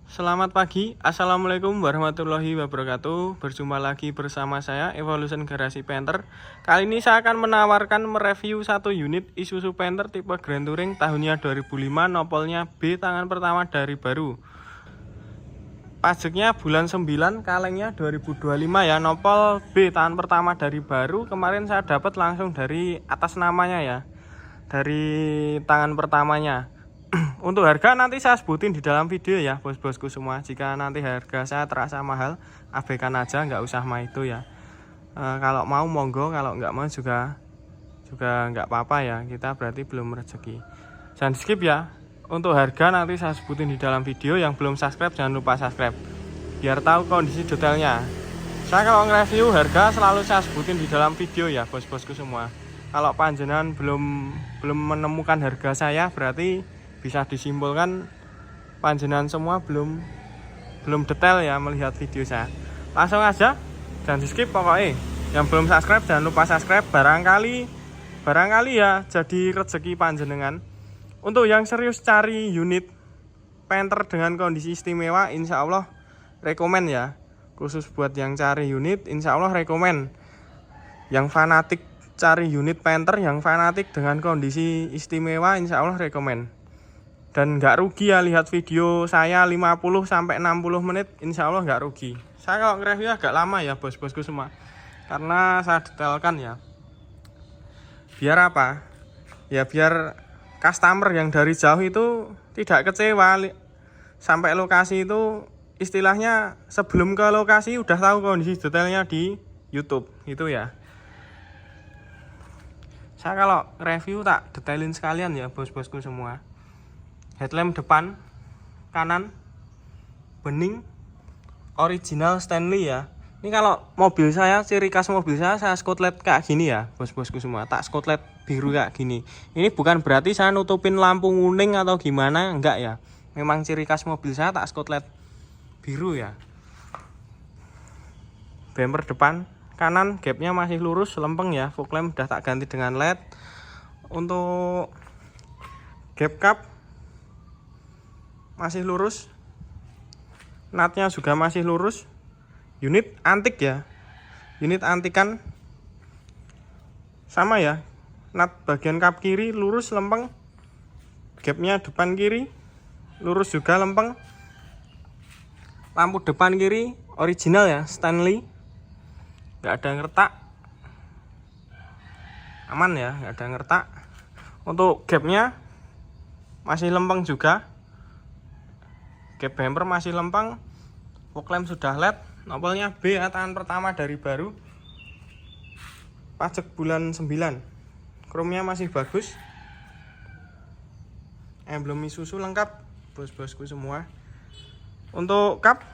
Selamat pagi, Assalamualaikum warahmatullahi wabarakatuh. Berjumpa lagi bersama saya Evolution Garasi Panther. Kali ini saya akan menawarkan mereview satu unit Isuzu Panther tipe Grand Touring tahunnya 2005, nopolnya B, tangan pertama dari baru. Pajaknya bulan 9, kalengnya 2025 ya, nopol B, tangan pertama dari baru. Kemarin saya dapat langsung dari atas namanya ya, dari tangan pertamanya. Untuk harga nanti saya sebutin di dalam video ya bos-bosku semua. Jika nanti harga saya terasa mahal, abaikan aja, nggak usah mah itu ya. Kalau mau monggo, kalau nggak mau juga nggak apa-apa ya. Kita berarti belum rezeki. Jangan skip ya. Untuk harga nanti saya sebutin di dalam video. Yang belum subscribe jangan lupa subscribe, biar tahu kondisi detailnya. Saya kalau nge-review harga selalu saya sebutin di dalam video ya bos-bosku semua. Kalau panjenengan belum menemukan harga saya, berarti bisa disimpulkan panjenengan semua belum detail ya melihat video saya. Langsung aja, jangan di skip pokoknya. Yang belum subscribe jangan lupa subscribe, barangkali ya jadi rezeki panjenengan. Untuk yang serius cari unit Panther dengan kondisi istimewa, insya Allah rekomen ya. Khusus buat yang cari unit, insya Allah rekomen. Yang fanatik cari unit Panther, yang fanatik dengan kondisi istimewa, insya Allah rekomen. Dan nggak rugi ya lihat video saya 50-60 menit, insya Allah nggak rugi. Saya kalau nge-review agak lama ya bos-bosku semua, karena saya detailkan ya. Biar apa? Ya biar customer yang dari jauh itu tidak kecewa. Sampai lokasi itu istilahnya sebelum ke lokasi udah tahu kondisi detailnya di YouTube itu ya. Saya kalau review tak detailin sekalian ya bos-bosku semua. Headlamp depan kanan bening original Stanley ya. Ini kalau mobil saya, ciri khas mobil saya skotlet kayak gini ya bos-bosku semua. Tak skotlet biru kayak gini. Ini bukan berarti saya nutupin lampu kuning atau gimana, enggak ya. Memang ciri khas mobil saya tak skotlet biru ya. Bumper depan kanan gapnya masih lurus, lempeng ya. Fog lamp udah tak ganti dengan LED. Untuk gap cup masih lurus, natnya juga masih lurus. Unit antik ya, unit antikan sama ya. Nat bagian kap kiri lurus lempeng, gapnya depan kiri lurus juga lempeng. Lampu depan kiri original ya Stanley, nggak ada ngertak, aman ya, nggak ada ngertak. Untuk gapnya masih lempeng juga. Gap bumper masih lempeng, fog lamp sudah LED, nopolnya B, tangan pertama dari baru. Pajak bulan 9, chrome-nya masih bagus. Emblem Isuzu lengkap bos-bosku semua. Untuk kap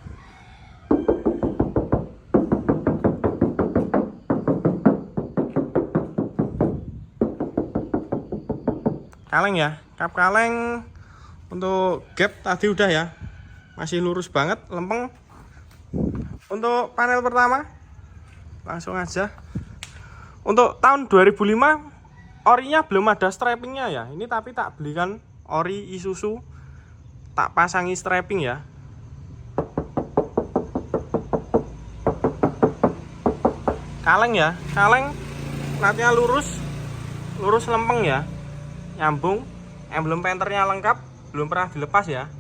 kaleng ya, kap kaleng. Untuk gap tadi udah ya, masih lurus banget, lempeng. Untuk panel pertama langsung aja. Untuk tahun 2005 orinya belum ada strappingnya ya. Ini tapi tak belikan ori Isuzu, tak pasangi strapping ya. Kaleng ya, kaleng natnya lurus lempeng ya, nyambung. Emblem Panthernya lengkap, belum pernah dilepas ya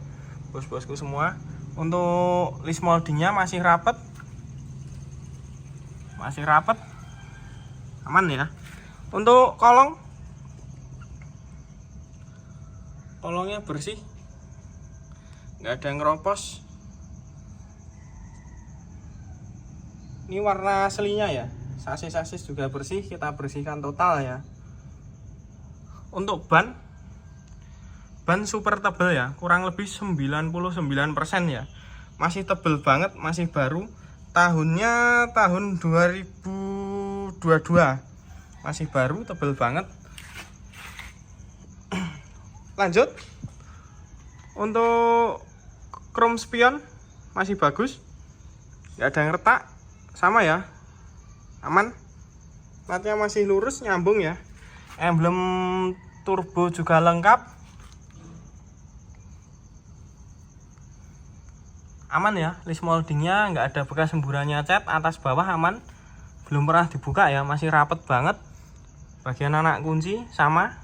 bos-bosku semua. Untuk list moldingnya masih rapet, aman ya. Untuk kolongnya bersih, nggak ada yang ngeropos. Ini warna aslinya ya, sasis juga bersih, kita bersihkan total ya. Untuk ban super tebal ya, kurang lebih 99% ya. Masih tebal banget, masih baru. Tahunnya tahun 2022. Masih baru, tebal banget. Lanjut. Untuk chrome spion masih bagus. Nggak ada yang retak, sama ya. Aman. Natnya masih lurus, nyambung ya. Emblem turbo juga lengkap. aman ya, list moldingnya nggak ada bekas semburannya cat, atas bawah aman, belum pernah dibuka ya, masih rapet banget. Bagian anak kunci sama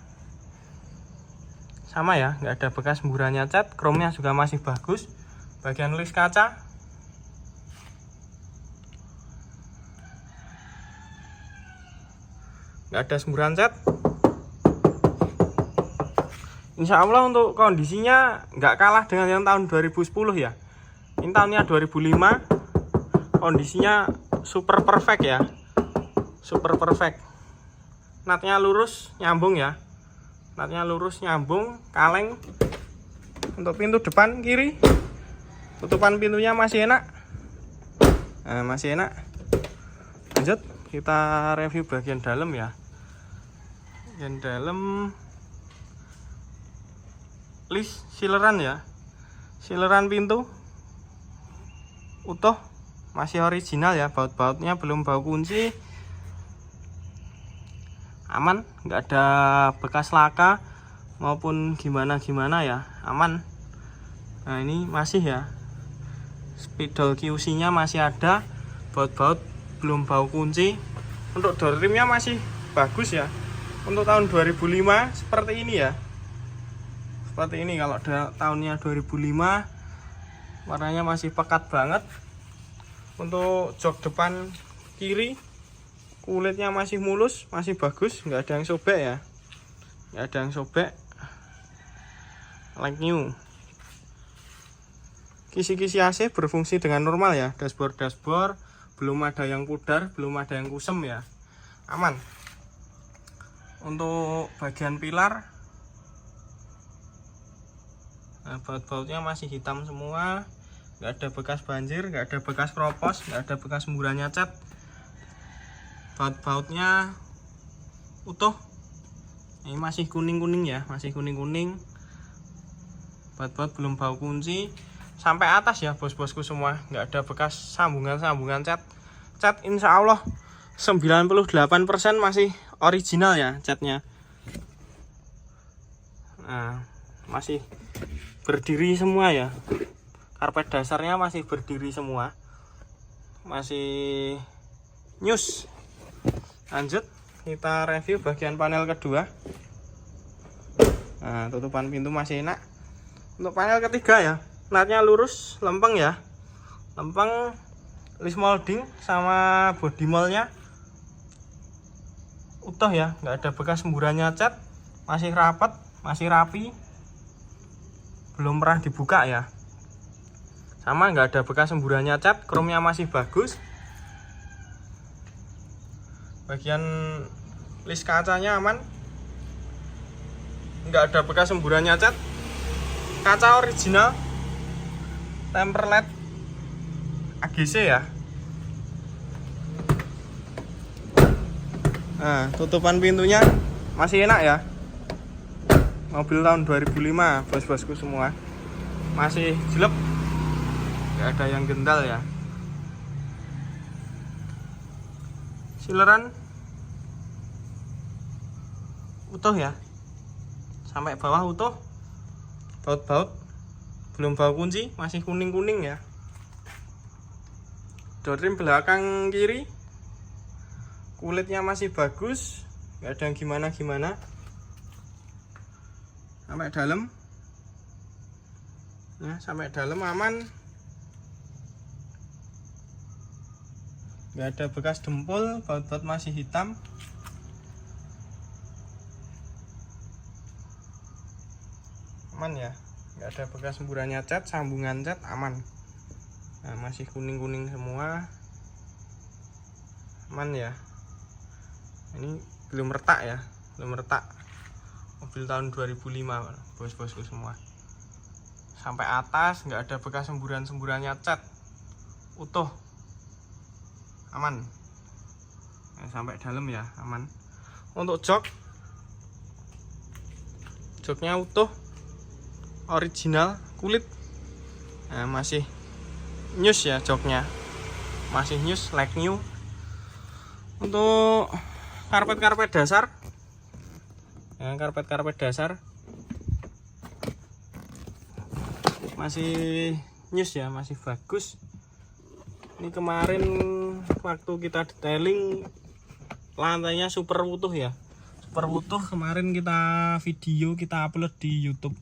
ya, nggak ada bekas semburannya cat, chrome-nya juga masih bagus. Bagian list kaca nggak ada semburan cat. Insya Allah untuk kondisinya nggak kalah dengan yang tahun 2010 ya. Ini tahunnya 2005, kondisinya super perfect ya, super perfect. Natnya lurus nyambung ya, natnya lurus nyambung, kaleng. Untuk pintu depan kiri, tutupan pintunya masih enak, nah, masih enak. Lanjut kita review bagian dalam ya. Bagian dalam list sileran ya, sileran pintu utuh, masih original ya, baut-bautnya belum bau kunci, aman, nggak ada bekas laka maupun gimana ya, aman. Nah ini masih ya, spidol QC nya masih ada, baut-baut belum bau kunci. Untuk door trimnya masih bagus ya, untuk tahun 2005 seperti ini ya, seperti ini. Kalau tahunnya 2005 warnanya masih pekat banget. Untuk jok depan kiri kulitnya masih mulus, masih bagus, nggak ada yang sobek ya, nggak ada yang sobek, like new. Kisi-kisi AC berfungsi dengan normal ya, dashboard belum ada yang pudar, belum ada yang kusem ya, aman. Untuk bagian pilar, nah, baut-bautnya masih hitam semua, nggak ada bekas banjir, nggak ada bekas kropos, nggak ada bekas semburannya cat. Baut-bautnya utuh, ini masih kuning-kuning ya, masih kuning-kuning. Baut-baut belum bau kunci. Sampai atas ya bos-bosku semua, nggak ada bekas sambungan-sambungan cat. Cat insya Allah 98% masih original ya catnya. Nah, masih berdiri semua ya, karpet dasarnya masih berdiri semua, masih nyus. Lanjut kita review bagian panel kedua. Nah, tutupan pintu masih enak. Untuk panel ketiga ya, natnya lurus, lempeng ya, lempeng, list molding sama body moldnya utuh ya, nggak ada bekas semburannya cat, masih rapat, masih rapi, belum pernah dibuka ya, sama nggak ada bekas semburannya cat, chrome-nya masih bagus. Bagian list kacanya aman, nggak ada bekas semburannya cat, kaca original, temper LED AGC ya. Nah, tutupan pintunya masih enak ya, mobil tahun 2005 bos-bosku semua, masih jelek, nggak ada yang gendal ya. Sileran utuh ya, sampai bawah utuh. Baut-baut belum bau kunci, masih kuning-kuning ya. Door trim belakang kiri kulitnya masih bagus, nggak ada yang gimana-gimana. Sampai dalam, nah, sampai dalam aman, nggak ada bekas dempul, baut-baut masih hitam. Aman ya, nggak ada bekas semburannya cat, sambungan cat aman. Nah, masih kuning-kuning semua, aman ya. Ini belum retak ya, belum retak, mobil tahun 2005 bos-bosku semua. Sampai atas nggak ada bekas semburan-semburannya cat, utuh, aman. Nah, sampai dalam ya aman. Untuk joknya utuh, original, kulit. Nah, masih nyus ya joknya, masih nyus, like new. Untuk karpet dasar, ya, karpet dasar masih news ya, masih bagus. Ini kemarin waktu kita detailing lantainya super utuh ya, super utuh. Kemarin kita video, kita upload di YouTube.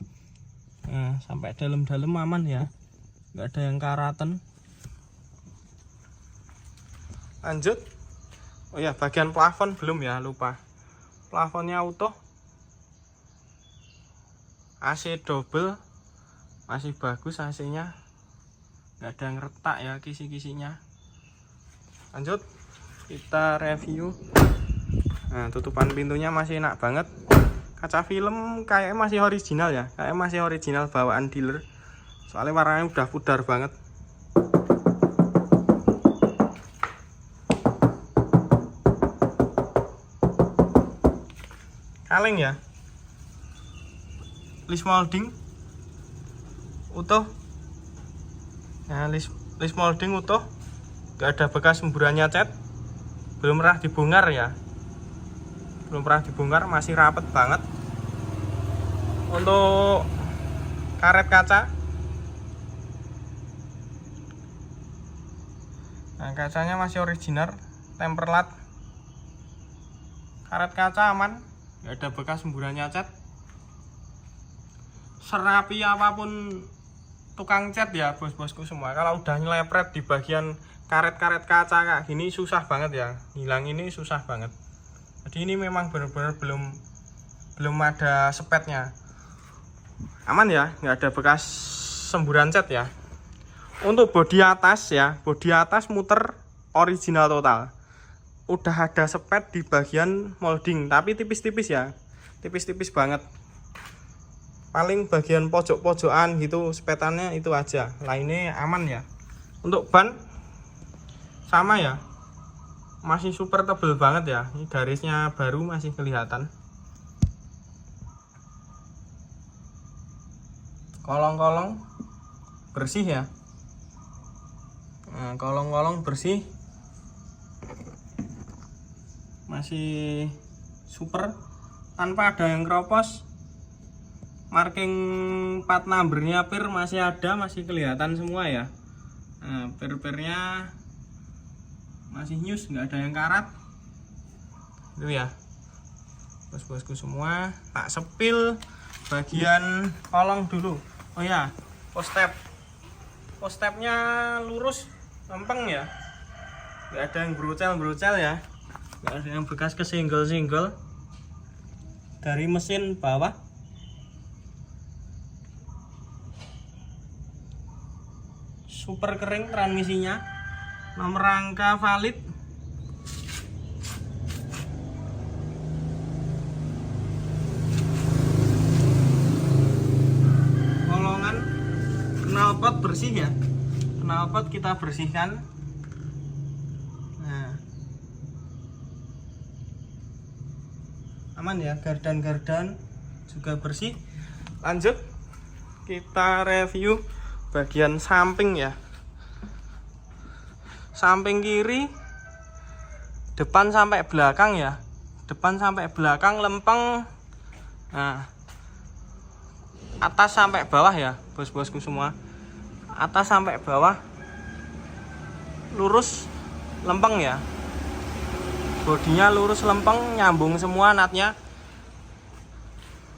Nah, sampai dalam-dalam aman ya, nggak ada yang karatan. Lanjut. Oh ya, bagian plafon belum ya, lupa. Plafonnya utuh. AC double masih bagus AC-nya. Nggak ada yang retak ya kisi-kisinya. Lanjut, kita review. Nah, tutupan pintunya masih enak banget. Kaca film kayaknya masih original ya, kayak masih original bawaan dealer. Soalnya warnanya udah pudar banget. Kaleng ya, list molding utuh. Nah, list molding utuh, nggak ada bekas semburannya cat, belum pernah dibongkar ya, belum pernah dibongkar, masih rapet banget. Untuk karet kaca, nah kacanya masih original, temperlat. Karet kaca aman, nggak ada bekas semburannya cat. Serapi apapun tukang cat ya bos-bosku semua, kalau udah nyelepret di bagian karet-karet kaca kayak gini susah banget ya, hilang ini susah banget. Jadi ini memang benar-benar belum ada sepetnya. Aman ya, nggak ada bekas semburan cat ya. Untuk bodi atas ya, bodi atas muter original total. Udah ada sepet di bagian molding, tapi tipis-tipis ya, tipis-tipis banget. Paling bagian pojok-pojokan gitu sepetannya itu aja, lainnya aman ya. Untuk ban sama ya, masih super tebel banget ya. Ini garisnya baru masih kelihatan. Kolong-kolong bersih ya. Nah, kolong-kolong bersih, masih super tanpa ada yang keropos. Marking plat numbernya pir masih ada, masih kelihatan semua ya. Nah, pir-pirnya masih news, nggak ada yang karat itu ya bos-bosku semua. Tak sepil bagian kolong dulu. Oh ya, postepnya lurus lempeng ya, nggak ada yang berucel ya, nggak ada yang bekas kesinggel-singgel. Dari mesin bawah super kering, transmisinya nomor rangka valid. Kolongan knalpot bersih ya, knalpot kita bersihkan. Nah, aman ya, gardan juga bersih. Lanjut, kita review bagian samping ya. Samping kiri, depan sampai belakang ya, depan sampai belakang lempeng. Nah, atas sampai bawah ya bos-bosku semua, atas sampai bawah lurus lempeng ya, bodinya lurus lempeng, nyambung semua natnya.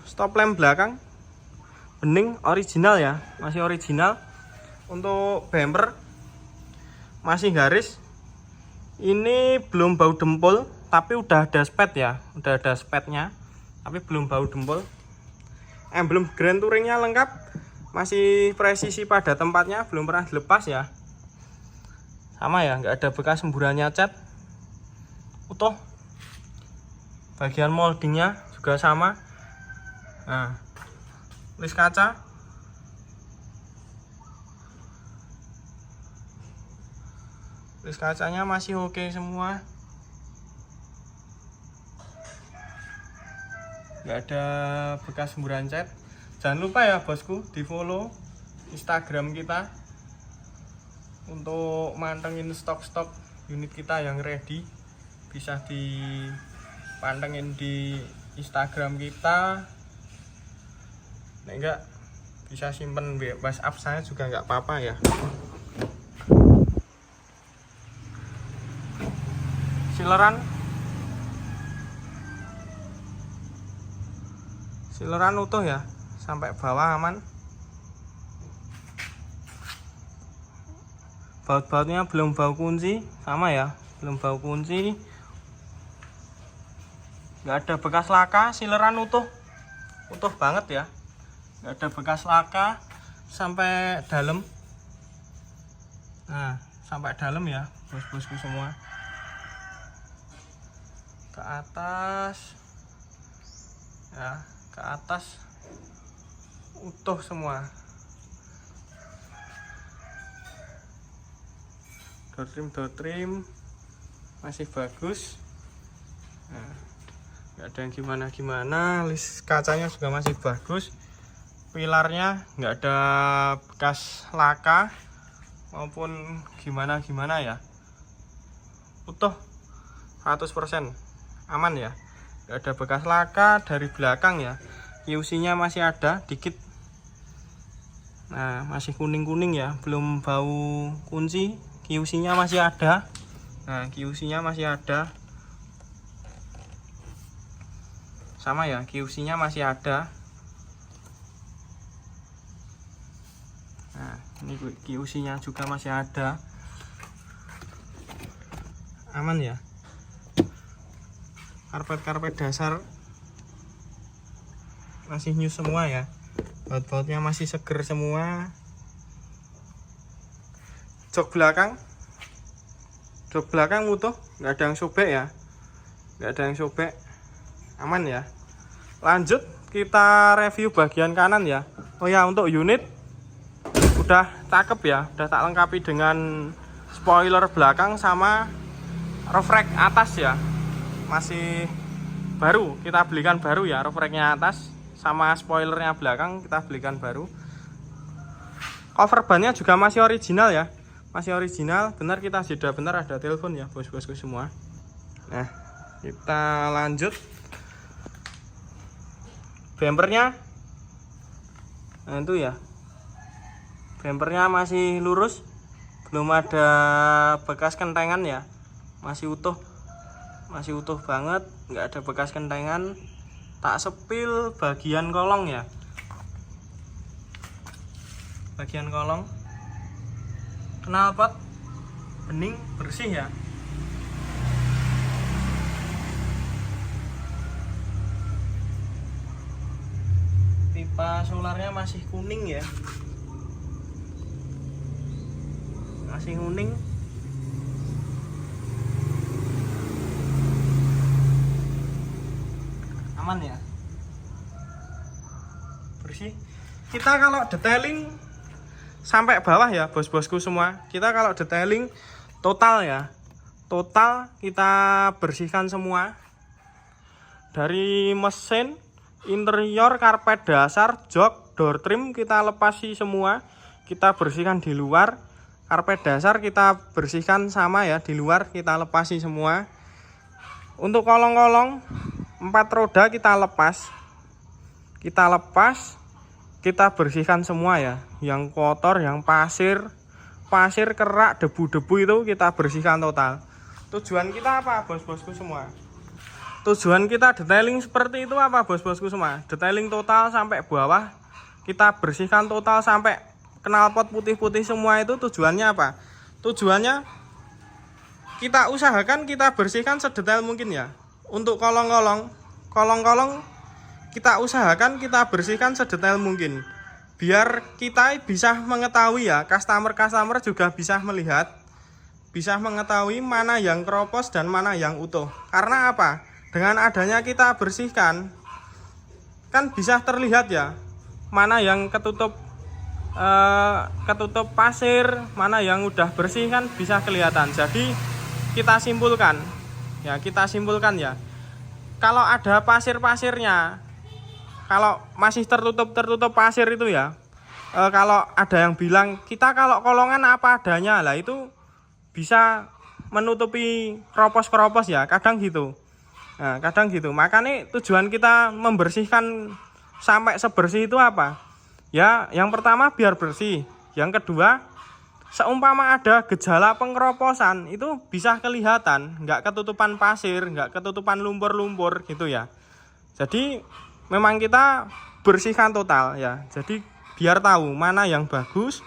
Stop lamp belakang bening original ya, masih original. Untuk bumper masih garis. Ini belum bau dempul, tapi udah ada spet ya, udah ada spetnya, tapi belum bau dempul. Emblem Grand Touringnya lengkap, masih presisi pada tempatnya, belum pernah dilepas ya. Sama ya, nggak ada bekas semburannya cat, utuh. Bagian moldingnya juga sama. Nah, list kaca, list kacanya masih oke semua, nggak ada bekas semburan cat. Jangan lupa ya bosku, di follow Instagram kita untuk mantengin stok-stok unit kita yang ready. Bisa dipantengin di Instagram kita. Nah, enggak bisa simpen WhatsApp saya juga nggak apa-apa ya. Sileran utuh ya, sampai bawah aman. Baut-bautnya belum bau kunci, sama ya, belum bau kunci. Nggak ada bekas laka, sileran utuh banget ya, nggak ada bekas laka sampai dalam. Nah, sampai dalam ya bos-bosku semua. Ke atas ya, ke atas utuh semua. Door trim masih bagus. Nah, nggak ada yang gimana-gimana. List kacanya juga masih bagus. Pilarnya nggak ada bekas laka maupun gimana-gimana ya. Utuh 100% aman ya. Nggak ada bekas laka. Dari belakang ya, QC-nya masih ada dikit. Nah, masih kuning-kuning ya, belum bau kunci. QC-nya masih ada. Nah, QC-nya masih ada. Sama ya, QC-nya masih ada. Nah, ini QC-nya juga masih ada. Aman ya. Karpet dasar masih new semua ya. Baut-bautnya masih seger semua. Jok belakang utuh, nggak ada yang sobek ya, nggak ada yang sobek, aman ya. Lanjut kita review bagian kanan ya. Oh ya, untuk unit udah cakep ya, udah tak lengkapi dengan spoiler belakang sama roof rack atas ya, masih baru, kita belikan baru ya, roof racknya atas sama spoilernya belakang kita belikan baru. Cover bannya juga masih original ya, masih original. Benar, kita jeda bentar, ada telepon ya bos-bosku semua. Nah, kita lanjut. Bumpernya, nah itu ya, bumpernya masih lurus, belum ada bekas kentengan ya, masih utuh banget, nggak ada bekas kentengan. Tak sepil bagian kolong ya, bagian kolong knalpot bening bersih ya. Pipa solarnya masih kuning ya, masih kuning. Aman ya, bersih. Kita kalau detailing sampai bawah ya bos-bosku semua, kita kalau detailing total ya, total kita bersihkan semua. Dari mesin, interior, karpet dasar, jok, door trim kita lepasi semua, kita bersihkan di luar. Karpet dasar kita bersihkan sama ya, di luar kita lepasi semua. Untuk kolong-kolong 4 roda kita lepas, kita bersihkan semua ya, yang kotor, yang pasir, kerak, debu-debu itu kita bersihkan total. Tujuan kita apa bos-bosku semua? Tujuan kita detailing seperti itu apa bos-bosku semua? Detailing total sampai bawah, kita bersihkan total sampai knalpot putih-putih semua. Itu tujuannya apa? Tujuannya kita usahakan kita bersihkan sedetail mungkin ya. Untuk kolong-kolong kita usahakan kita bersihkan sedetail mungkin, biar kita bisa mengetahui ya, customer juga bisa melihat, bisa mengetahui mana yang keropos dan mana yang utuh. Karena apa? Dengan adanya kita bersihkan, kan bisa terlihat ya, mana yang ketutup pasir, mana yang udah bersih, kan bisa kelihatan. Jadi kita simpulkan ya, kalau ada pasirnya, kalau masih tertutup pasir itu ya, kalau ada yang bilang kita kalau kolongan apa adanya lah, itu bisa menutupi keropos ya, kadang gitu. Nah, makanya tujuan kita membersihkan sampai sebersih itu apa? Ya, yang pertama biar bersih. Yang kedua, seumpama ada gejala pengeroposan itu bisa kelihatan, nggak ketutupan pasir, nggak ketutupan lumpur-lumpur gitu ya. Jadi memang kita bersihkan total ya. Jadi biar tahu mana yang bagus,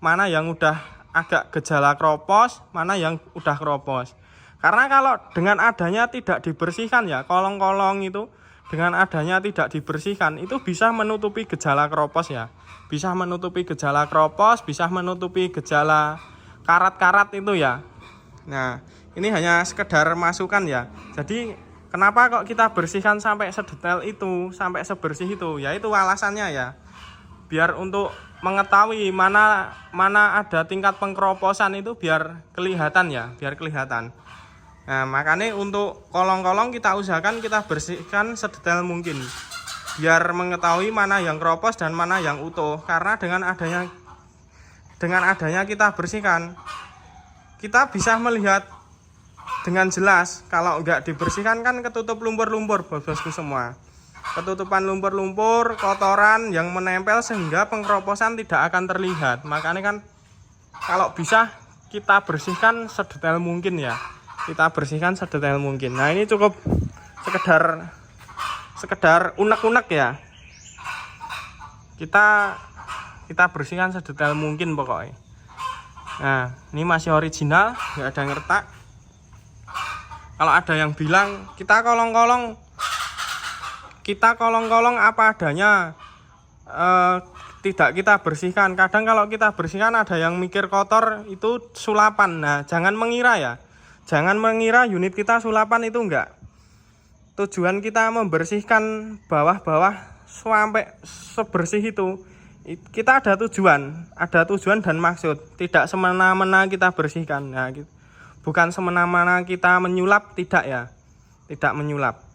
mana yang udah agak gejala kropos, mana yang udah kropos. Karena kalau dengan adanya tidak dibersihkan ya, kolong-kolong itu dengan adanya tidak dibersihkan itu bisa menutupi gejala kropos ya. Bisa menutupi gejala kropos, bisa menutupi gejala karat-karat itu ya. Nah, ini hanya sekedar masukan ya. Jadi kenapa kok kita bersihkan sampai sedetail itu, sampai sebersih itu? Ya itu alasannya ya. Biar untuk mengetahui mana ada tingkat pengkeroposan itu biar kelihatan ya, biar kelihatan. Nah, makanya untuk kolong-kolong kita usahakan kita bersihkan sedetail mungkin. Biar mengetahui mana yang kropos dan mana yang utuh. Karena dengan adanya kita bersihkan, kita bisa melihat dengan jelas. Kalau enggak dibersihkan kan ketutup lumpur-lumpur bos-bosku semua. Ketutupan lumpur-lumpur, kotoran yang menempel sehingga pengkeroposan tidak akan terlihat. Makanya kan kalau bisa kita bersihkan sedetail mungkin ya. Kita bersihkan sedetail mungkin. Nah, ini cukup sekedar unek-unek ya. Kita bersihkan sedetail mungkin pokoknya. Nah, ini masih original, nggak ada yang retak. Kalau ada yang bilang kita kolong-kolong apa adanya, tidak kita bersihkan. Kadang kalau kita bersihkan ada yang mikir kotor itu sulapan. Nah, jangan mengira ya. Jangan mengira unit kita sulapan, itu enggak. Tujuan kita membersihkan bawah-bawah sampai sebersih itu. Kita ada tujuan dan maksud. Tidak semena-mena kita bersihkan. Nah, bukan semena-mena kita menyulap, tidak ya. Tidak menyulap.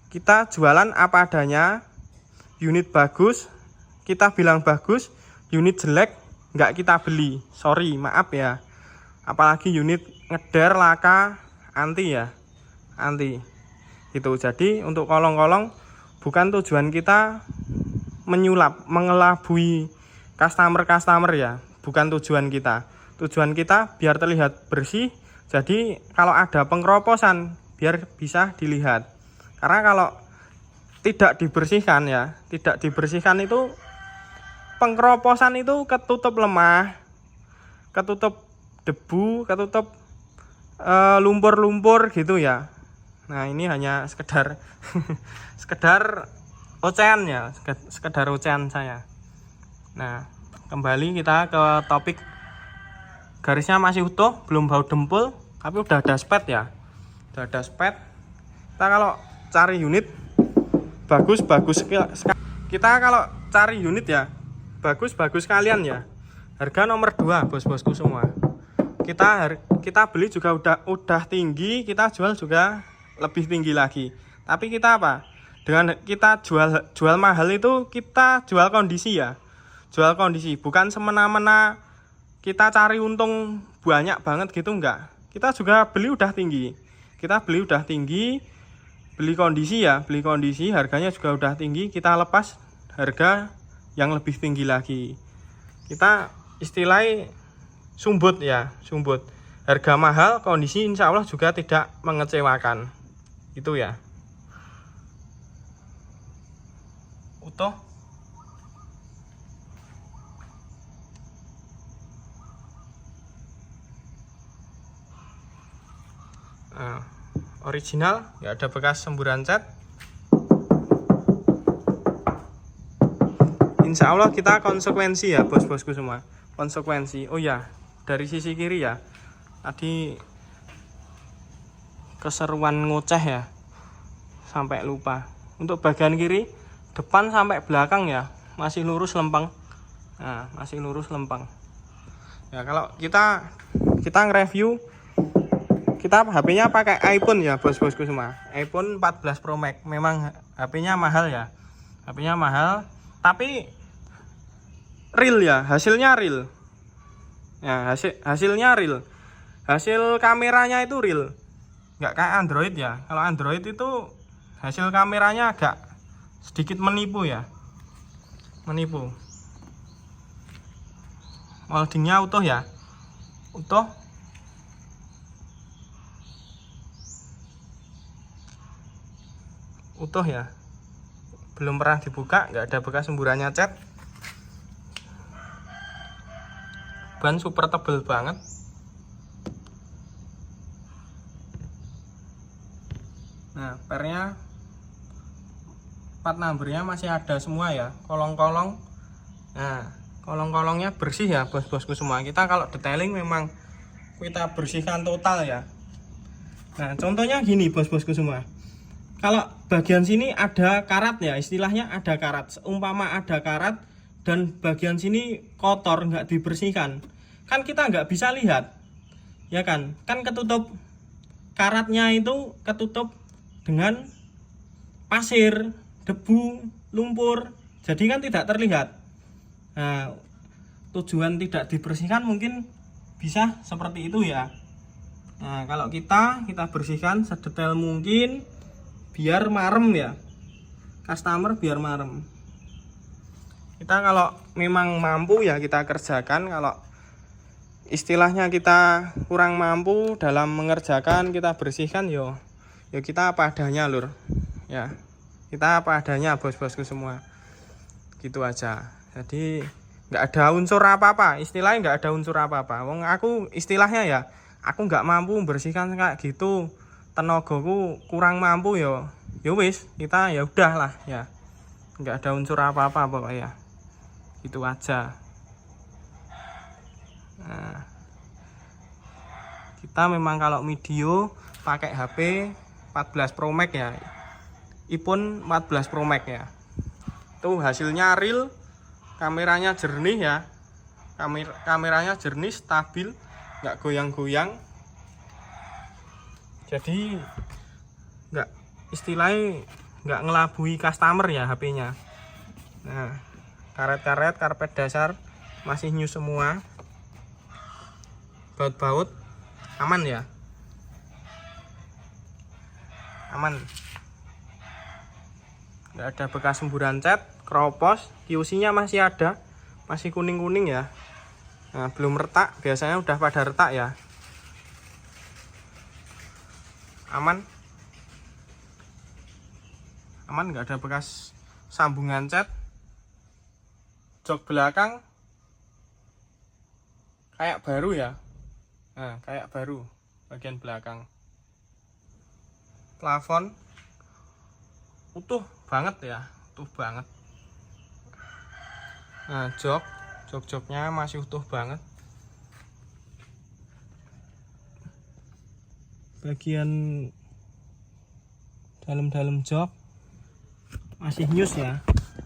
Kita jualan apa adanya. Unit bagus, kita bilang bagus. Unit jelek, enggak kita beli. Sorry, maaf ya. Apalagi unit ngeder laka, anti ya, anti itu. Jadi untuk kolong-kolong bukan tujuan kita menyulap, mengelabui customer ya, bukan tujuan kita. Tujuan kita biar terlihat bersih. Jadi kalau ada pengkeroposan biar bisa dilihat. Karena kalau tidak dibersihkan ya, tidak dibersihkan itu pengkeroposan itu ketutup lemah, ketutup debu, ketutup lumpur-lumpur gitu ya. Nah, ini hanya sekedar sekedar ocehan ya, sekedar ocehan saya. Nah, kembali kita ke topik. Garisnya masih utuh, belum bau dempul, tapi udah ada spet ya. Udah ada spet. Kita kalau cari unit bagus kita kalau cari unit ya bagus kalian ya. Harga nomor 2 bos-bosku semua. Kita beli juga udah tinggi, kita jual juga lebih tinggi lagi. Tapi kita apa? Dengan kita jual mahal itu kita jual kondisi ya. Jual kondisi, bukan semena-mena kita cari untung banyak banget gitu, enggak. Kita juga beli udah tinggi. Kita beli udah tinggi, beli kondisi ya, beli kondisi, harganya juga udah tinggi, kita lepas harga yang lebih tinggi lagi. Kita istilahnya sumbut ya, sumbut. Harga mahal, kondisi insya Allah juga tidak mengecewakan. Itu ya. Utuh. Nah, original, nggak ada bekas semburan cat. Insya Allah kita konsekuensi ya bos-bosku semua. Konsekuensi. Oh ya, dari sisi kiri ya, tadi keseruan ngoceh ya, sampai lupa. Untuk bagian kiri, depan sampai belakang ya, masih lurus lempeng. Nah, masih lurus lempeng. Ya, kalau kita nge-review, kita HP-nya pakai iPhone ya bos-bosku semua. iPhone 14 Pro Max. Memang HP-nya mahal ya. HP-nya mahal, tapi real ya, hasilnya real. Ya, hasilnya real. Hasil kameranya itu real. Nggak kayak Android ya. Kalau Android itu hasil kameranya agak sedikit menipu ya. Menipu. moldingnya utuh ya, utuh. Utuh ya, belum pernah dibuka, nggak ada bekas semburannya cat. Ban super tebel banget. Nah, pernya, part numbernya masih ada semua ya, kolong-kolong. Nah, kolong-kolongnya bersih ya bos-bosku semua. Kita kalau detailing memang kita bersihkan total ya. Nah, contohnya gini bos-bosku semua. Kalau bagian sini ada karat ya, istilahnya ada karat. Seumpama ada karat dan bagian sini kotor, nggak dibersihkan, kan kita nggak bisa lihat, ya kan? Kan ketutup, karatnya itu ketutup dengan pasir, debu, lumpur, jadi kan tidak terlihat. Nah, tujuan tidak dibersihkan mungkin bisa seperti itu ya. Nah, kalau kita bersihkan sedetail mungkin biar marem ya, customer biar marem. Kita kalau memang mampu ya kita kerjakan. Kalau istilahnya kita kurang mampu dalam mengerjakan, kita bersihkan yo kita apa adanya lur ya, kita apa adanya bos-bosku semua, gitu aja. Jadi nggak ada unsur apa-apa, istilahnya nggak ada unsur apa-apa. Wong aku istilahnya ya, aku nggak mampu bersihkan kayak gitu, tenagaku kurang mampu yo wis, kita ya udahlah ya, nggak ada unsur apa-apa pokoknya, gitu aja. Nah, kita memang kalau video pakai HP 14 Pro Max ya, iPhone 14 Pro Max ya, itu hasilnya real, kameranya jernih ya, kameranya jernih, stabil, nggak goyang-goyang. Jadi nggak, istilahnya nggak ngelabui customer ya HP-nya. Nah, karet-karet, karpet dasar masih new semua, baut-baut aman ya, aman, nggak ada bekas semburan cat, kropos, QC-nya masih ada, masih kuning-kuning ya. Nah, belum retak, biasanya udah pada retak ya. Aman, nggak ada bekas sambungan cat. Jok belakang kayak baru ya. Nah, kayak baru bagian belakang. Plafon utuh banget ya, utuh banget. Nah, jok-joknya masih utuh banget. Bagian dalam-dalam jok masih news ya.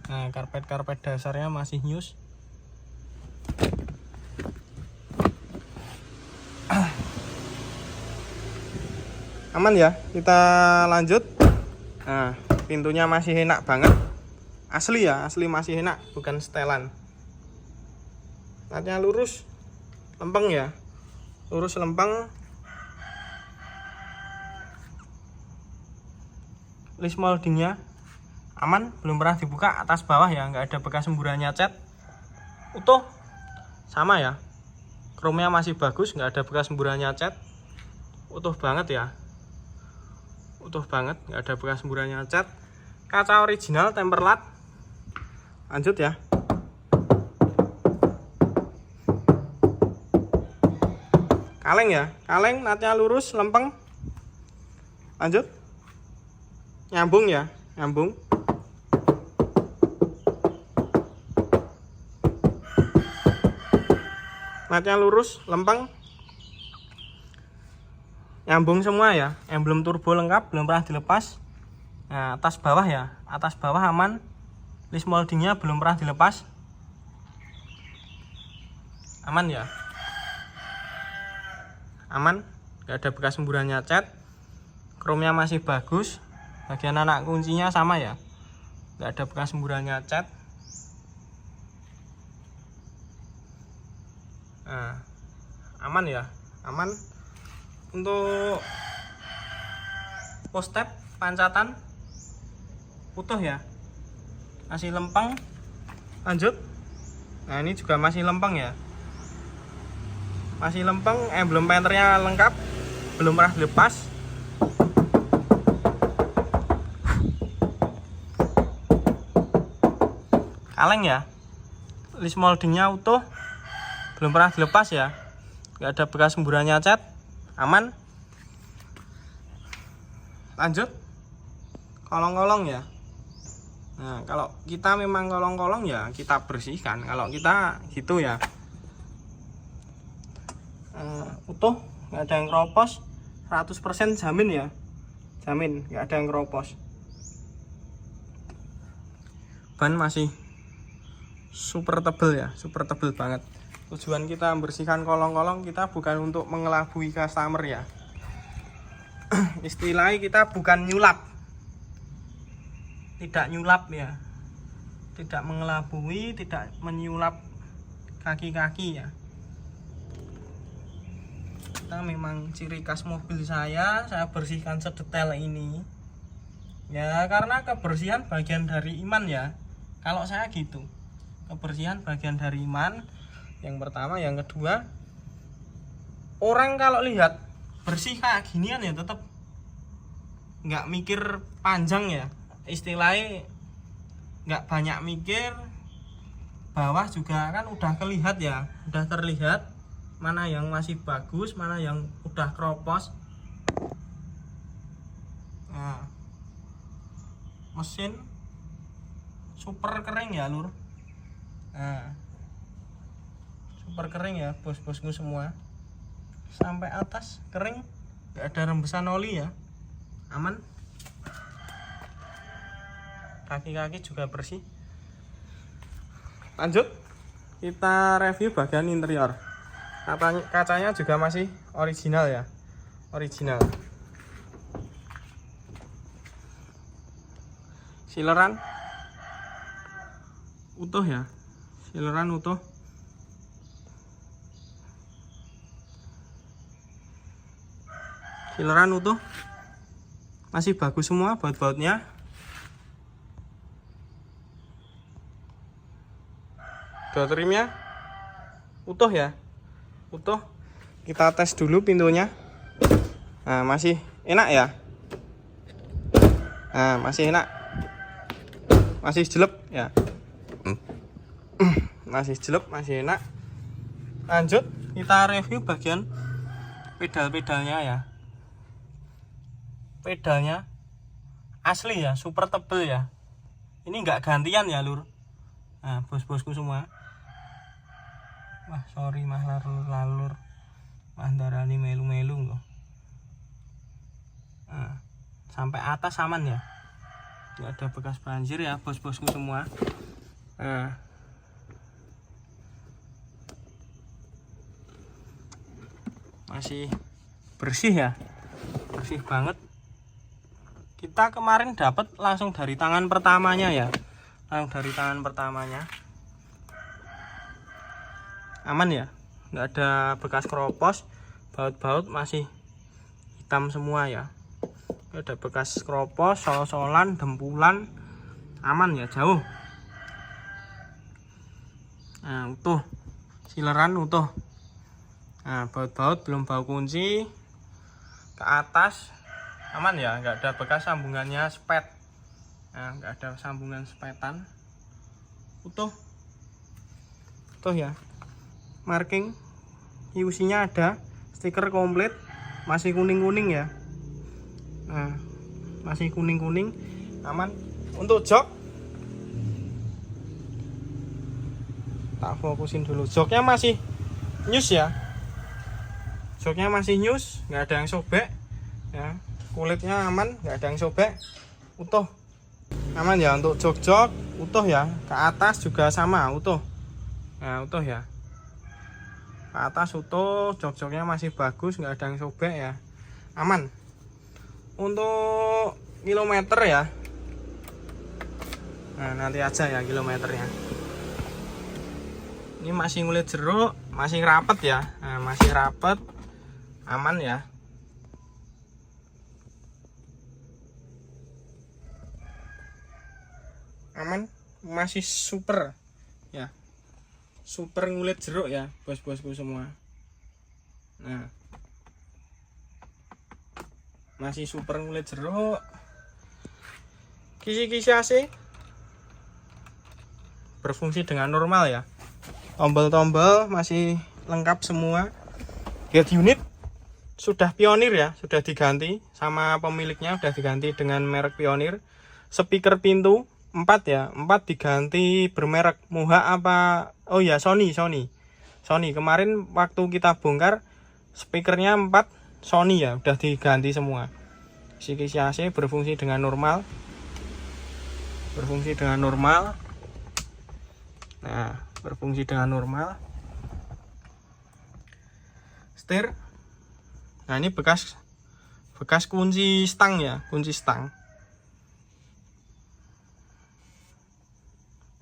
Nah, karpet dasarnya masih news. Aman ya, kita lanjut. Nah, pintunya masih enak banget, asli ya, asli masih enak, bukan setelan. Natnya lurus, lempeng ya, lurus lempeng. List moldingnya aman, belum pernah dibuka atas bawah ya, nggak ada bekas semburannya cat, utuh sama ya. Chrome-nya masih bagus, nggak ada bekas semburannya cat, utuh banget ya, utuh banget, nggak ada bekas semburannya cat. Kaca original temperlat. Lanjut ya. Kaleng ya, kaleng, natnya lurus, lempeng. Lanjut. Nyambung ya, nyambung. Natnya lurus, lempeng. Nyambung semua ya, emblem turbo lengkap, belum pernah dilepas. Nah, atas bawah ya, atas bawah aman. List moldingnya belum pernah dilepas, aman ya, aman, nggak ada bekas semburannya cat. Chrome-nya masih bagus, bagian anak kuncinya sama ya, nggak ada bekas semburannya cat. Nah, aman ya, aman. Untuk post tab pancatan utuh ya, masih lempeng. Lanjut. Nah, ini juga masih lempeng ya, masih lempeng, emblem penternya lengkap, belum pernah dilepas. Kaleng ya, list moldingnya utuh, belum pernah dilepas ya, nggak ada bekas semburannya cat, aman. Lanjut kolong-kolong ya. Nah, kalau kita memang kolong-kolong ya kita bersihkan. Kalau kita gitu ya utuh, nggak ada yang keropos, 100% jamin ya, jamin nggak ada yang keropos. Ban masih super tebel ya, super tebel banget. Tujuan kita membersihkan kolong-kolong kita bukan untuk mengelabui customer ya. Istilahnya kita bukan nyulap, tidak nyulap ya, tidak mengelabui, tidak menyulap kaki-kaki ya. Kita memang ciri khas mobil saya bersihkan sedetail ini ya, karena kebersihan bagian dari iman ya. Kalau saya gitu, kebersihan bagian dari iman, yang pertama. Yang kedua, orang kalau lihat bersih kayak ginian ya tetap nggak mikir panjang ya, istilahnya nggak banyak mikir. Bawah juga kan udah kelihat ya, udah terlihat mana yang masih bagus, mana yang udah keropos. Nah, mesin super kering ya lur. Nah, super kering ya bos-bosku semua, sampai atas kering, nggak ada rembesan oli ya, aman. Kaki-kaki juga bersih. Lanjut kita review bagian interior. Kacanya juga masih original ya, original. Sileran utuh ya, sileran utuh. Sileran utuh, masih bagus semua baut-bautnya. Door trimnya utuh ya, utuh. Kita tes dulu pintunya. Nah, masih enak ya. Nah, masih enak, masih jelek ya, masih jelek, masih enak. Lanjut kita review bagian pedal-pedalnya ya. Pedalnya asli ya, super tebel ya. Ini enggak gantian ya lur. Nah, bos-bosku semua. Wah, sorry mah lalur mah darani melu-melu kok. Nah, sampai atas aman ya, nggak ada bekas banjir ya bos-bosku semua. Nah, masih bersih ya, bersih banget. Kita kemarin dapat langsung dari tangan pertamanya ya, langsung dari tangan pertamanya. Aman ya, nggak ada bekas keropos, baut-baut masih hitam semua ya, nggak ada bekas keropos, sol-solan, dempulan, aman ya, jauh. Nah, utuh, sileran utuh. Nah, baut-baut belum bau kunci, ke atas aman ya, nggak ada bekas sambungannya spet. Nah, nggak ada sambungan spetan, utuh, utuh ya. Marking IUC nya ada, stiker komplit, masih kuning-kuning ya. Nah, masih kuning-kuning, aman. Untuk jok, tak fokusin dulu, joknya masih nyus ya, joknya masih nyus, nggak ada yang sobek ya. Kulitnya aman, nggak ada yang sobek, utuh, aman ya. Untuk jok-jok utuh ya, ke atas juga sama utuh. Nah, utuh ya, ke atas utuh, jok-joknya masih bagus, nggak ada yang sobek ya, aman. Untuk kilometer ya, nah nanti aja ya kilometernya. Ini masih ngulit jeruk, masih rapet ya. Nah, masih rapet, aman ya. Aman, masih super ya, super ngulit jeruk ya bos-bosku semua. Nah, masih super ngulit jeruk. Kisi-kisi AC berfungsi dengan normal ya. Tombol-tombol masih lengkap semua. Head unit sudah Pioneer ya, sudah diganti sama pemiliknya, sudah diganti dengan merek Pioneer. Speaker pintu 4 ya, 4 diganti bermerek Muha apa? Oh ya, Sony. Kemarin waktu kita bongkar speakernya 4 Sony ya, udah diganti semua. Kisi-kisi AC berfungsi dengan normal. Nah, berfungsi dengan normal. Setir. Nah, ini bekas kunci stang ya, kunci stang.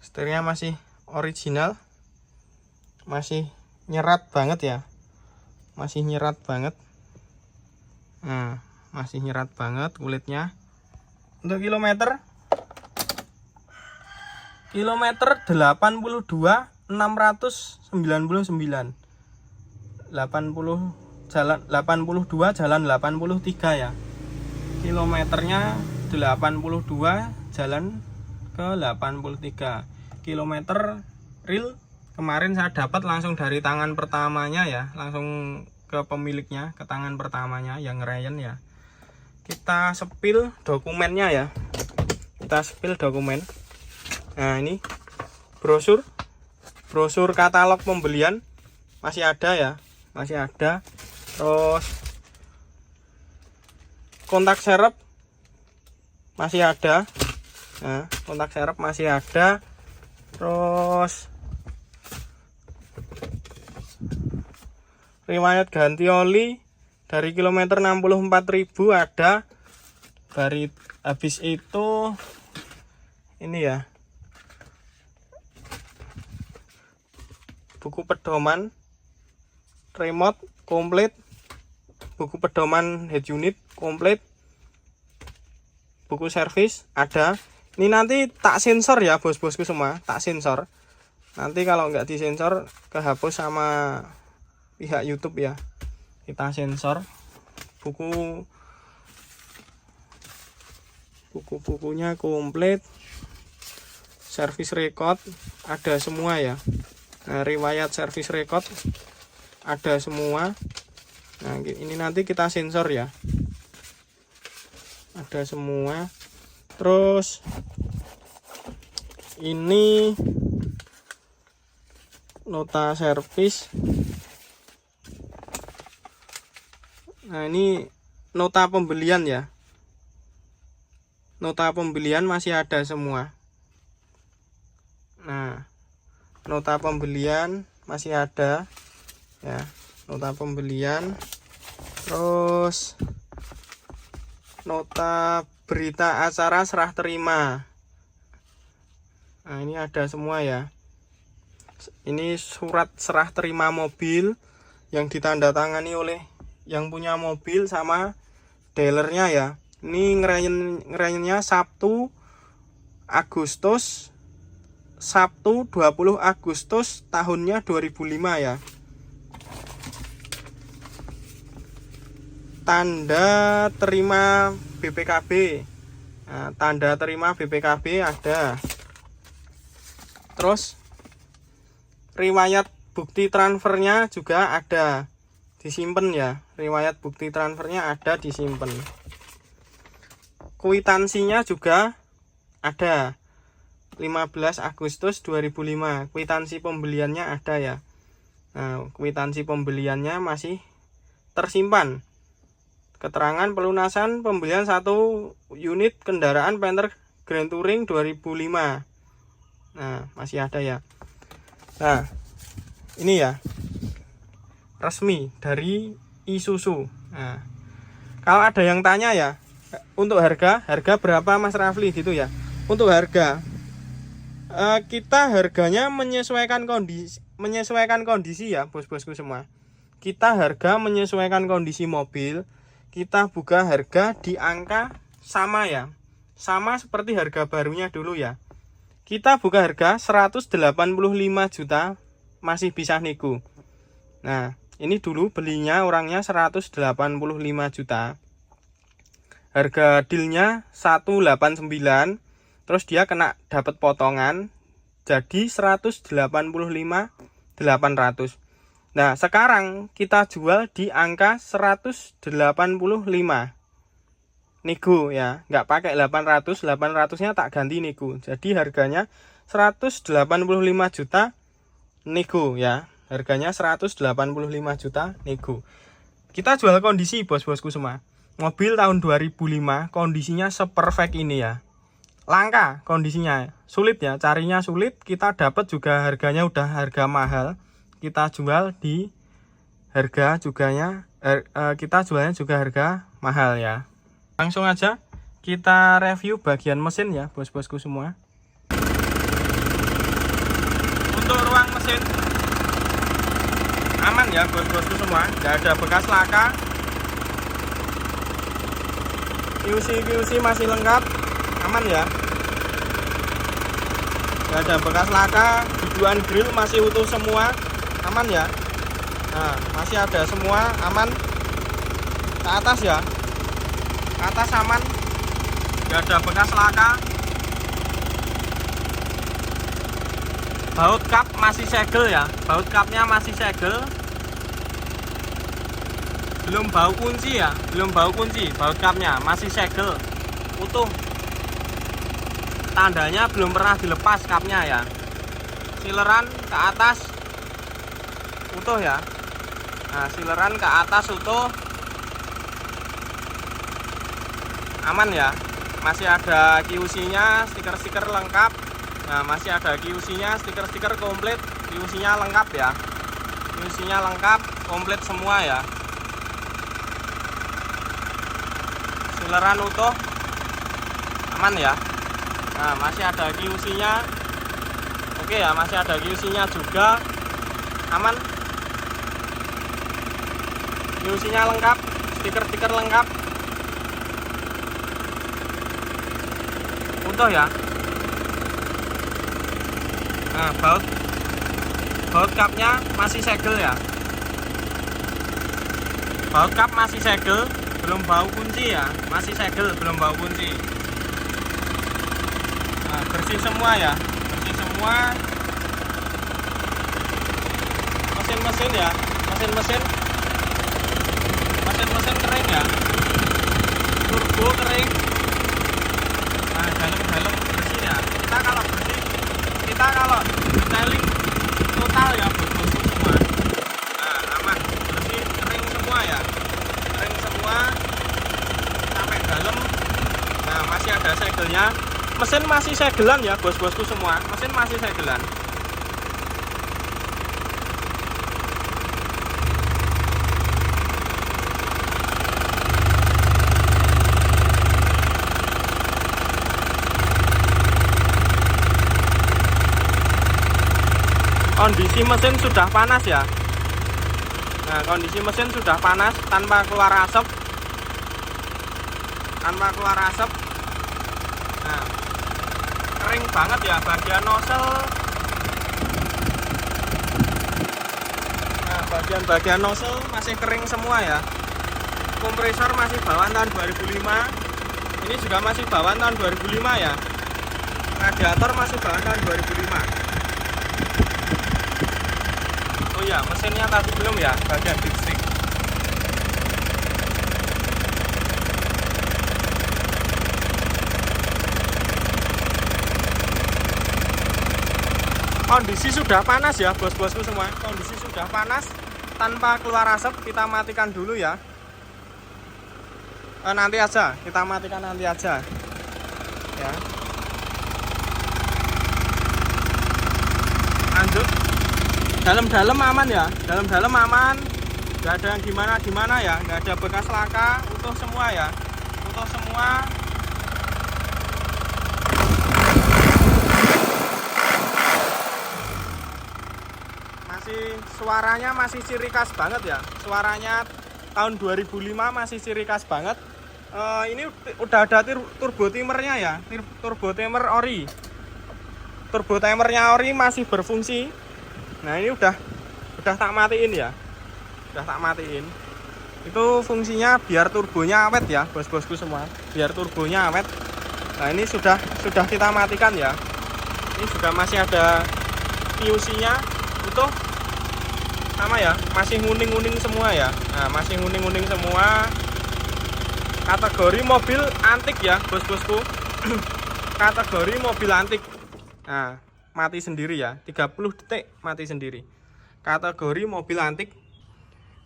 Setirnya masih original. Masih nyerat banget ya. Masih nyerat banget. Nah, masih nyerat banget kulitnya. Untuk kilometer 82.699. 82 jalan 83 ya. Kilometernya 82 jalan ke 83. Kilometer real kemarin saya dapat langsung dari tangan pertamanya ya, langsung ke pemiliknya, ke tangan pertamanya yang Ryan ya. Kita sepil dokumennya ya. Nah, ini brosur katalog pembelian masih ada ya, terus kontak serep masih ada. Nah, kontak serep masih ada. Terus riwayat ganti oli dari kilometer 64.000 ada. Dari habis itu ini ya, buku pedoman remote komplit, buku pedoman head unit komplit, buku servis ada. Ini nanti tak sensor ya bos-bosku semua, tak sensor. Nanti kalau nggak disensor kehapus sama pihak YouTube ya. Kita sensor. Buku-bukunya komplit. Service record ada semua ya. Nah, riwayat service record ada semua. Nah, ini nanti kita sensor ya. Ada semua. Terus ini nota servis. Nah, ini nota pembelian ya. Nota pembelian masih ada semua. Nah, nota pembelian masih ada ya, nota pembelian. Terus nota berita acara serah terima. Nah, ini ada semua ya. Ini surat serah terima mobil yang ditandatangani oleh yang punya mobil sama dealernya ya. Ini ngerayennya Sabtu 20 Agustus tahunnya 2005 ya. Tanda terima BPKB. Nah, tanda terima BPKB ada. Terus riwayat bukti transfernya juga ada, disimpan ya. Riwayat bukti transfernya ada, disimpan. Kwitansinya juga ada. 15 Agustus 2005. Kwitansi pembeliannya ada ya. Nah, kwitansi pembeliannya masih tersimpan. Keterangan pelunasan pembelian 1 unit kendaraan Panther Grand Touring 2005. Nah, masih ada ya. Nah, ini ya resmi dari Isuzu. Nah, kalau ada yang tanya ya, untuk harga berapa Mas Rafli gitu ya. Untuk harga kita harganya menyesuaikan kondisi ya bos-bosku semua. Kita harga menyesuaikan kondisi mobil. Kita buka harga di angka sama ya, sama seperti harga barunya dulu ya. Kita buka harga 185 juta, masih bisa nego. Nah, Ini dulu belinya orangnya 185 juta. Harga dealnya 189. Terus dia kena dapat potongan jadi 185.800. Nah, sekarang kita jual di angka 185. Nego ya, nggak pakai 800, 800-nya tak ganti nego. Jadi harganya 185 juta nego ya. Harganya 185 juta nego. Kita jual kondisi bos-bosku semua. Mobil tahun 2005 kondisinya seperfect ini ya. Langka kondisinya, sulit ya, carinya sulit. Kita dapat juga harganya udah harga mahal. Kita jual di harga kita jualnya juga harga mahal ya. Langsung aja kita review bagian mesin ya bos-bosku semua. Untuk ruang mesin aman ya bos-bosku semua, nggak ada bekas laka. QC masih lengkap, aman ya. Nggak ada bekas laka, biduan grill masih utuh semua, aman ya. Nah, masih ada semua, aman. Ke atas ya, ke atas aman, nggak ada bekas laka. Baut kap masih segel ya, baut kapnya masih segel. Belum bau kunci ya, belum bau kunci, baut kapnya masih segel, utuh. Tandanya belum pernah dilepas kapnya ya. Sileran ke atas utuh ya. Nah, sileran ke atas utuh, aman ya. Masih ada QC-nya, stiker-stiker lengkap. Nah, masih ada QC-nya, stiker-stiker komplit, QC-nya lengkap ya. QC-nya lengkap, komplit semua ya. Sileran utuh, aman ya. Nah, masih ada QC-nya. Oke ya, masih ada QC-nya juga, aman. QC-nya lengkap, stiker-stiker lengkap, utuh ya. Nah, baut kapnya masih segel ya. Baut kap masih segel, belum bau kunci ya, masih segel, belum bau kunci. Nah, bersih semua ya, bersih semua. Mesin-mesin ya, mesin-mesin kering ya, turbo kering. Nah, dalam bersih ya. Kita kalau detailing total ya bos-bosku semua. Nah, aman, bersih, kering semua ya, kering semua sampai dalam. Nah, masih ada segelnya. Mesin masih segelan ya bos-bosku semua, mesin masih segelan. Kondisi mesin sudah panas ya. Nah, kondisi mesin sudah panas tanpa keluar asap. Tanpa keluar asap. Nah, kering banget ya bagian nozzle. Nah, bagian nozzle masih kering semua ya. Kompresor masih bawaan tahun 2005. Ini juga masih bawaan tahun 2005 ya. Radiator masih bawaan tahun 2005. Oh ya, mesinnya tadi belum ya, bagian dipstick. Kondisi sudah panas ya bos-bosku semua, kondisi sudah panas tanpa keluar asap. Kita matikan dulu ya. Nanti aja, kita matikan nanti aja ya. Lanjut. Dalam-dalam aman ya, dalam-dalam aman, nggak ada yang gimana ya, nggak ada bekas laka, utuh semua ya, utuh semua. Suaranya masih ciri khas banget ya, suaranya tahun 2005 masih ciri khas banget. Ini udah ada turbo timernya ya, turbo timer ori, turbo timernya ori masih berfungsi. Nah, ini udah tak matiin ya. Udah tak matiin. Itu fungsinya biar turbonya awet ya, bos-bosku semua. Biar turbonya awet. Nah, ini sudah kita matikan ya. Ini juga masih ada PUC-nya. Utuh. Sama ya, masih nguning-nguning semua ya. Nah, masih nguning-nguning semua. Kategori mobil antik ya, bos-bosku. Kategori mobil antik. Nah, mati sendiri ya. 30 detik mati sendiri. Kategori mobil antik.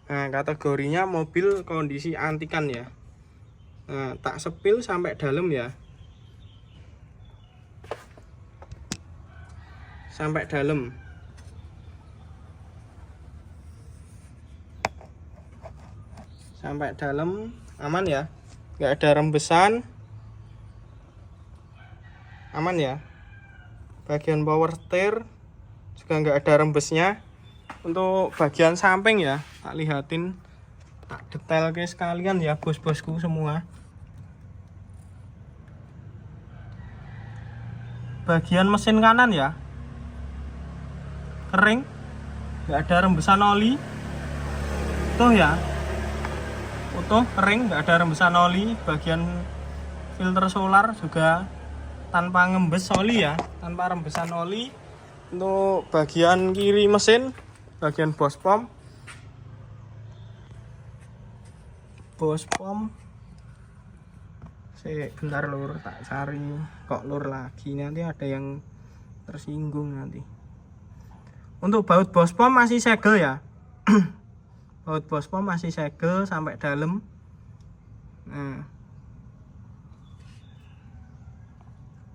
Nah, kategorinya mobil kondisi antikan ya. Nah, tak sepil sampai dalam ya. Sampai dalam. Sampai dalam aman ya. Nggak ada rembesan. Aman ya. Bagian power steer juga nggak ada rembesnya. Untuk bagian samping ya, tak lihatin, tak detail ke sekalian ya bos-bosku semua. Bagian mesin kanan ya, kering, nggak ada rembesan oli. Utuh ya, utuh, kering, nggak ada rembesan oli. Bagian filter solar juga tanpa ngembes oli ya, tanpa rembesan oli. Untuk bagian kiri mesin, bagian bos pom bentar lur, tak cari kok lur lagi, nanti ada yang tersinggung nanti. Untuk baut bos pom masih segel ya. Baut bos pom masih segel sampai dalam. Nah,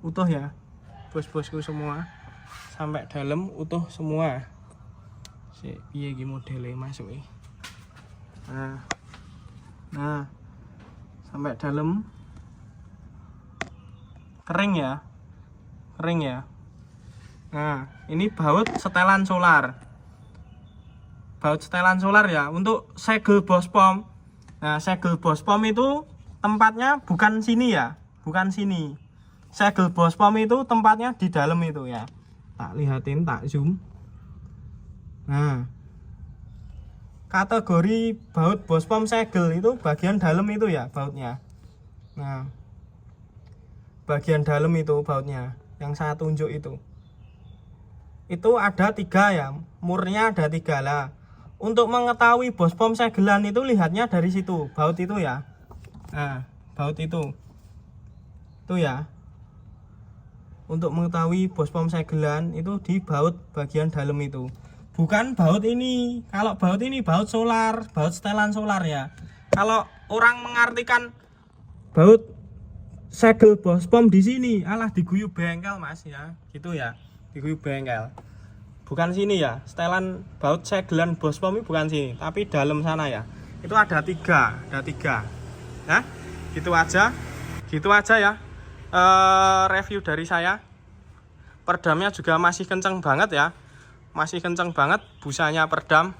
utuh ya bos-bosku semua, sampai dalam utuh semua. Piye iki modele masuk e. Nah, sampai dalam kering ya. Kering ya. Nah, ini baut setelan solar. Baut setelan solar ya untuk segel bos pom. Nah, segel bos pom itu tempatnya bukan sini ya, bukan sini. Segel bos pom itu tempatnya di dalam itu ya. Tak lihatin, tak zoom. Nah, kategori baut bos pom segel itu bagian dalam itu ya bautnya. Nah, bagian dalam itu bautnya yang saya tunjuk itu ada 3 ya, murnya ada 3 lah. Untuk mengetahui bos pom segelan itu lihatnya dari situ, baut itu ya. Nah, baut itu ya. Untuk mengetahui bos pom segelan itu di baut bagian dalam itu. Bukan baut ini. Kalau baut ini baut solar, baut setelan solar ya. Kalau orang mengartikan baut segel bos pom di sini, alah diguyub bengkel Mas ya. Gitu ya. Diguyub bengkel. Bukan sini ya. Setelan baut segelan bos pom ini bukan sini, tapi dalam sana ya. Itu ada 3, Nah, gitu aja. Gitu aja ya. Review dari saya. Perdamnya juga masih kenceng banget ya. Masih kenceng banget busanya perdam.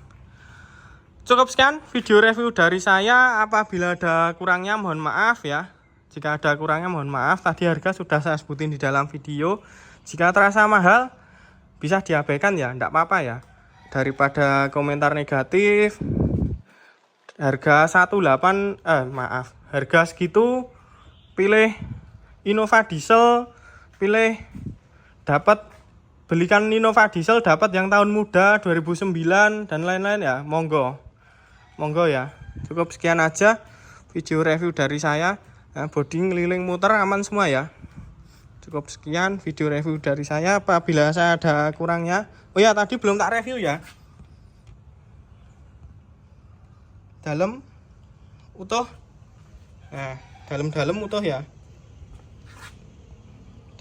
Cukup sekian video review dari saya. Apabila ada kurangnya mohon maaf ya. Jika ada kurangnya mohon maaf. Tadi harga sudah saya sebutin di dalam video. Jika terasa mahal bisa diabaikan ya, enggak apa-apa ya. Daripada komentar negatif. Harga harga segitu pilih Innova diesel, pilih dapat belikan Innova diesel dapat yang tahun muda 2009 dan lain-lain ya, monggo ya. Cukup sekian aja video review dari saya. Nah, bodi ngeliling muter aman semua ya. Cukup sekian video review dari saya. Apabila saya ada kurangnya, oh ya tadi belum tak review ya, dalam utuh. Nah, dalam utuh ya,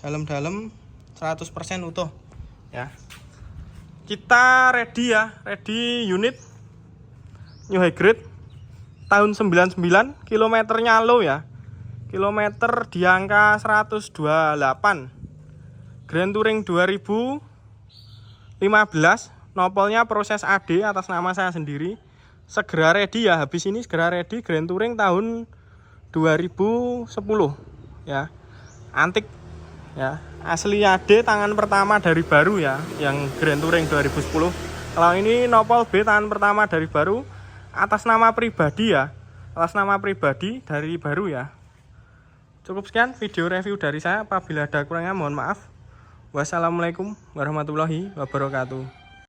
dalam 100% utuh ya. Kita ready ya, ready unit new high grade tahun 99, kilometernya low ya, kilometer di angka 128, Grand Touring 2015, nopolnya proses AD atas nama saya sendiri. Segera ready ya, habis ini segera ready Grand Touring tahun 2010 ya, antik ya, asli AD tangan pertama dari baru ya, yang Grand Touring 2010. Kalau ini nopol B tangan pertama dari baru, atas nama pribadi ya, atas nama pribadi dari Baru ya. Cukup sekian video review dari saya. Apabila ada kurangnya mohon maaf. Wassalamualaikum warahmatullahi wabarakatuh.